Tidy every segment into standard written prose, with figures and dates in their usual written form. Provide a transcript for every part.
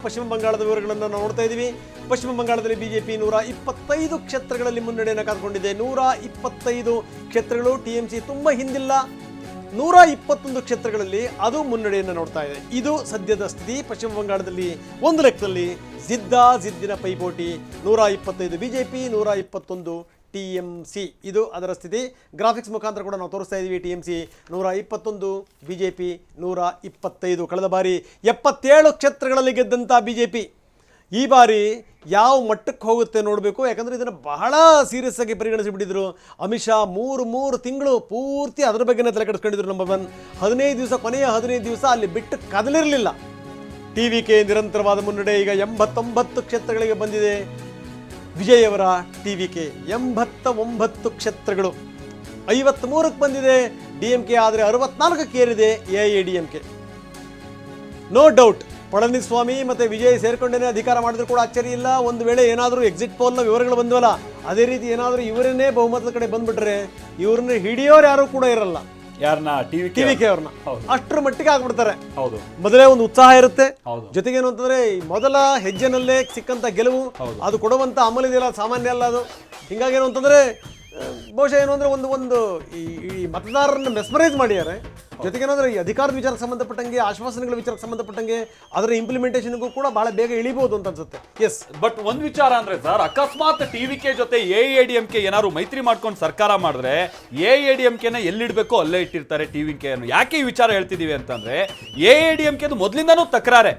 ಪಶ್ಚಿಮ ಬಂಗಾಳದ ವಿವರಗಳನ್ನು ನಾವು ನೋಡ್ತಾ ಇದ್ದೀವಿ. ಪಶ್ಚಿಮ ಬಂಗಾಳದಲ್ಲಿ ಬಿಜೆಪಿ 125 ಕ್ಷೇತ್ರಗಳಲ್ಲಿ ಮುನ್ನಡೆಯನ್ನು ಕಾದುಕೊಂಡಿದೆ. 125 ಕ್ಷೇತ್ರಗಳು. ಟಿಎಂಸಿ ತುಂಬಾ ಹಿಂದಿಲ್ಲ. 121 ಕ್ಷೇತ್ರಗಳಲ್ಲಿ ಅದು ಮುನ್ನಡೆಯನ್ನು ನೋಡ್ತಾ ಇದೆ. ಇದು ಸದ್ಯದ ಸ್ಥಿತಿ. ಪಶ್ಚಿಮ ಬಂಗಾಳದಲ್ಲಿ ಒಂದು ಲೆಕ್ಕದಲ್ಲಿ ಜಿದ್ದಿನ ಪೈಪೋಟಿ. 125 ಬಿಜೆಪಿ, 121 ಟಿಎಂಸಿ. ಇದು ಅದರ ಸ್ಥಿತಿ. ಗ್ರಾಫಿಕ್ಸ್ ಮುಖಾಂತರ ಕೂಡ ನಾವು ತೋರಿಸ್ತಾ ಇದ್ದೀವಿ. TMC 121, BJP 125. ಕಳೆದ ಬಾರಿ 77 ಕ್ಷೇತ್ರಗಳಲ್ಲಿ ಗೆದ್ದಂಥ ಬಿಜೆಪಿ ಈ ಬಾರಿ ಯಾವ ಮಟ್ಟಕ್ಕೆ ಹೋಗುತ್ತೆ ನೋಡಬೇಕು. ಯಾಕಂದರೆ ಇದನ್ನು ಬಹಳ ಸೀರಿಯಸ್ ಆಗಿ ಪರಿಗಣಿಸಿಬಿಟ್ಟಿದ್ರು. ಅಮಿತ್ ಶಾ 3 ತಿಂಗಳು ಪೂರ್ತಿ ಅದರ ಬಗ್ಗೆನೇ ತಲೆ ಕೆಡಿಸ್ಕೊಂಡಿದ್ರು. ನಂಬರ್ 1 15 ದಿವಸ, ಕೊನೆಯ 15 ದಿವಸ ಅಲ್ಲಿ ಬಿಟ್ಟು ಕದಲಿರಲಿಲ್ಲ. ಟಿವಿಕೆ ನಿರಂತರವಾದ ಮುನ್ನಡೆ. ಈಗ 89 ಕ್ಷೇತ್ರಗಳಿಗೆ ಬಂದಿದೆ ವಿಜಯ್ ಅವರ ಟಿವಿಕೆ. 89 ಕ್ಷೇತ್ರಗಳು. 53ಕ್ಕೆ ಬಂದಿದೆ ಡಿಎಂಕೆ. ಆದರೆ 64ಕ್ಕೆ ಏರಿದೆ ಎಐಎಡಿಎಂಕೆ. ನೋ ಡೌಟ್ ಪಳನಿಸ್ವಾಮಿ ಮತ್ತು ವಿಜಯ್ ಸೇರ್ಕೊಂಡೇನೆ ಅಧಿಕಾರ ಮಾಡಿದ್ರು ಕೂಡ ಅಚ್ಚರಿ ಇಲ್ಲ. ಒಂದು ವೇಳೆ ಏನಾದರೂ ಎಕ್ಸಿಟ್ ಪೋಲ್ನ ವಿವರಗಳು ಬಂದವಲ್ಲ, ಅದೇ ರೀತಿ ಏನಾದರೂ ಇವರನ್ನೇ ಬಹುಮತದ ಕಡೆ ಬಂದ್ಬಿಟ್ರೆ ಇವ್ರನ್ನ ಹಿಡಿಯೋರು ಯಾರು ಕೂಡ ಇರಲ್ಲ. ಯಾರನ್ನ? ಟಿವಿಕೆ ಅವ್ರನ್ನ. ಅಷ್ಟರ ಮಟ್ಟಿಗೆ ಆಗ್ಬಿಡ್ತಾರೆ. ಹೌದು. ಮೊದಲೇ ಒಂದು ಉತ್ಸಾಹ ಇರುತ್ತೆ. ಜೊತೆಗೇನು ಅಂತಂದ್ರೆ ಮೊದಲ ಹೆಜ್ಜೆನಲ್ಲೇ ಸಿಕ್ಕಂತ ಗೆಲುವು ಅದು ಕೊಡುವಂತ ಅಮಲ ಇದೆಯಲ್ಲ, ಸಾಮಾನ್ಯ ಅಲ್ಲ ಅದು. ಹಿಂಗಾಗಿ ಏನು ಅಂತಂದ್ರೆ ಬಹುಶಃ ಏನು ಅಂದ್ರೆ ಒಂದು ಈ ಮತದಾರರನ್ನ ಮೆಸ್ಮರೈಸ್ ಮಾಡಿದ್ದಾರೆ. ಜೊತೆಗೇನಂದ್ರೆ ಈ ಅಧಿಕಾರದ ವಿಚಾರಕ್ಕೆ ಸಂಬಂಧಪಟ್ಟಂಗೆ, ಆಶ್ವಾಸನೆಗಳ ವಿಚಾರಕ್ಕೆ ಸಂಬಂಧಪಟ್ಟಂಗೆ ಅದರ ಇಂಪ್ಲಿಮೆಂಟೇಷನ್ಗೂ ಕೂಡ ಬಹಳ ಬೇಗ ಇಳಿಬಹುದು ಅಂತ ಅನ್ಸುತ್ತೆ. ಎಸ್, ಬಟ್ ಒಂದ್ ವಿಚಾರ ಅಂದ್ರೆ ಸರ್, ಅಕಸ್ಮಾತ್ ಟಿವಿಕೆ ಜೊತೆ ಎಐಎಡಿಎಂಕೆ ಏನಾದ್ರು ಮೈತ್ರಿ ಮಾಡ್ಕೊಂಡು ಸರ್ಕಾರ ಮಾಡಿದ್ರೆ ಎಐಎಡಿಎಂಕೆನ ಎಲ್ಲಿಡ್ಬೇಕೋ ಅಲ್ಲೇ ಇಟ್ಟಿರ್ತಾರೆ ಟಿವಿಕೆಯನ್ನು. ಯಾಕೆ ಈ ವಿಚಾರ ಹೇಳ್ತಿದೀವಿ ಅಂತಂದ್ರೆ, ಎಐಎಡಿಎಂಕೆ ಮೊದಲಿಂದಾನು ತಕರಾರೆ.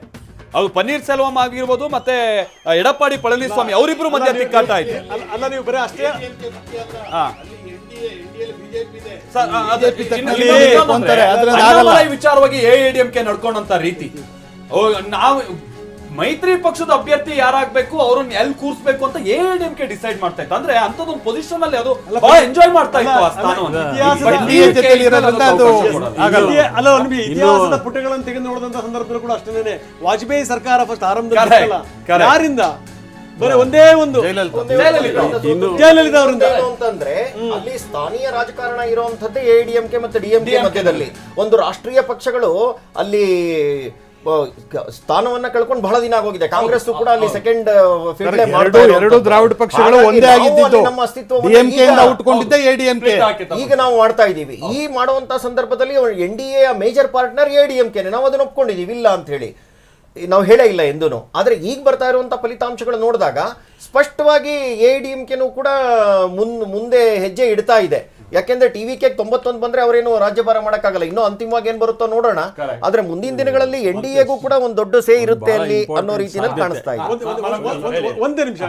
ಅದು ಪನ್ನೀರ್ ಸೆಲ್ವಂ ಆಗಿರ್ಬೋದು, ಮತ್ತೆ ಎಡಪ್ಪಾಡಿ ಪಳನಿಸ್ವಾಮಿ ಅವರಿಬ್ರು ಮಧ್ಯೆ ತಿಕ್ಕಾಟ ಆಯ್ತು. ಅಲ್ಲ, ನೀವು ಬರೀ ಅಷ್ಟೇ ವಿಚಾರವಾಗಿ ಎಐಎಡಿಎಂಕೆ ನಡ್ಕೊಂಡಂತ ರೀತಿ, ನಾವು ಮೈತ್ರಿ ಪಕ್ಷದ ಅಭ್ಯರ್ಥಿ ಯಾರಾಗಬೇಕು, ಅವ್ರನ್ನ ಎಲ್ಲಿ ಕೂರಿಸಬೇಕು ಅಂತ ಎಐಎಡಿಎಂಕೆ ಡಿಸೈಡ್ ಮಾಡ್ತಾ ಇತ್ತು. ಅಂದ್ರೆ ಅಂತದೊಂದು ಪೊಸಿಷನ್ ಅಲ್ಲಿ ಅದು ಬಹಳ ಎಂಜಾಯ್ ಮಾಡ್ತಾ ಇತ್ತು ಆ ಸ್ಥಾನವನ್ನು. ಇತಿಹಾಸದ ಪುಟಗಳನ್ನು ತೆಗೆದು ನೋಡಿದಂತ ಸಂದರ್ಭದಲ್ಲೂ ಕೂಡ ಅಷ್ಟೇನೆ. ವಾಜಪೇಯಿ ಸರ್ಕಾರ ಫಸ್ಟ್ ಆರಂಭದಲ್ಲಿ ಯಾರಿಂದ? ಬರೀ ಒಂದೇ ಒಂದು ಜಯಲಲಿತಾ ಅವರಿಂದ. ಅಂತಂದ್ರೆ ಅಲ್ಲಿ ಸ್ಥಾನೀಯ ರಾಜಕಾರಣ ಇರುವಂತದ್ದೇ ಎಐಎಡಿಎಂಕೆ ಮತ್ತು ಡಿಎಂಕೆ ಮಧ್ಯದಲ್ಲಿ. ಒಂದು ರಾಷ್ಟ್ರೀಯ ಪಕ್ಷಗಳು ಅಲ್ಲಿ ಸ್ಥಾನವನ್ನ ಕಳ್ಕೊಂಡು ಬಹಳ ದಿನ ಆಗೋಗಿದೆ. ಕಾಂಗ್ರೆಸ್ ಕೂಡ ಅಲ್ಲಿ ಸೆಕೆಂಡ್ ಎರಡು ದ್ರಾವಿಡ ಪಕ್ಷಗಳು ಒಂದೇ ಆಗಿದ್ದು. ನಮ್ಮ ಅಸ್ತಿತ್ವ ಉಟ್ಕೊಂಡಿದ್ದೆ ಎಡಿಎಂಕೆ. ಈಗ ನಾವು ಮಾಡ್ತಾ ಇದೀವಿ. ಈ ಮಾಡುವಂತ ಸಂದರ್ಭದಲ್ಲಿ ಎನ್ಡಿಎ ಮೇಜರ್ ಪಾರ್ಟ್ನರ್ ಎಡಿಎಂಕೆ. ನಾವು ಅದನ್ನ ಒಪ್ಕೊಂಡಿದೀವಿ, ಇಲ್ಲ ಅಂತ ಹೇಳಿ ನಾವು ಹೇಳೇ ಇಲ್ಲ ಎಂದೂ. ಆದ್ರೆ ಈಗ ಬರ್ತಾ ಇರುವಂತ ಫಲಿತಾಂಶಗಳು ನೋಡಿದಾಗ ಸ್ಪಷ್ಟವಾಗಿ ಎಐಎಡಿಎಂಕೆನೂ ಕೂಡ ಮುಂದೆ ಹೆಜ್ಜೆ ಇಡ್ತಾ ಇದೆ. ಯಾಕೆಂದ್ರೆ ಟಿವಿಕೆ 91 ಬಂದ್ರೆ ಅವರೇನು ರಾಜ್ಯಭಾರ ಮಾಡಕ್ಕಾಗಲ್ಲ. ಇನ್ನೂ ಅಂತಿಮವಾಗಿ ಏನ್ ಬರುತ್ತೋ ನೋಡೋಣ. ಆದ್ರೆ ಮುಂದಿನ ದಿನಗಳಲ್ಲಿ ಎನ್ಡಿಎಗೂ ಕೂಡ ಒಂದು ದೊಡ್ಡ ಸೇ ಇರುತ್ತೆ ಅಲ್ಲಿ ಅನ್ನೋ ರೀತಿಯಲ್ಲಿ ಕಾಣಿಸ್ತಾ ಇದೆ. ಒಂದೇ ನಿಮಿಷ.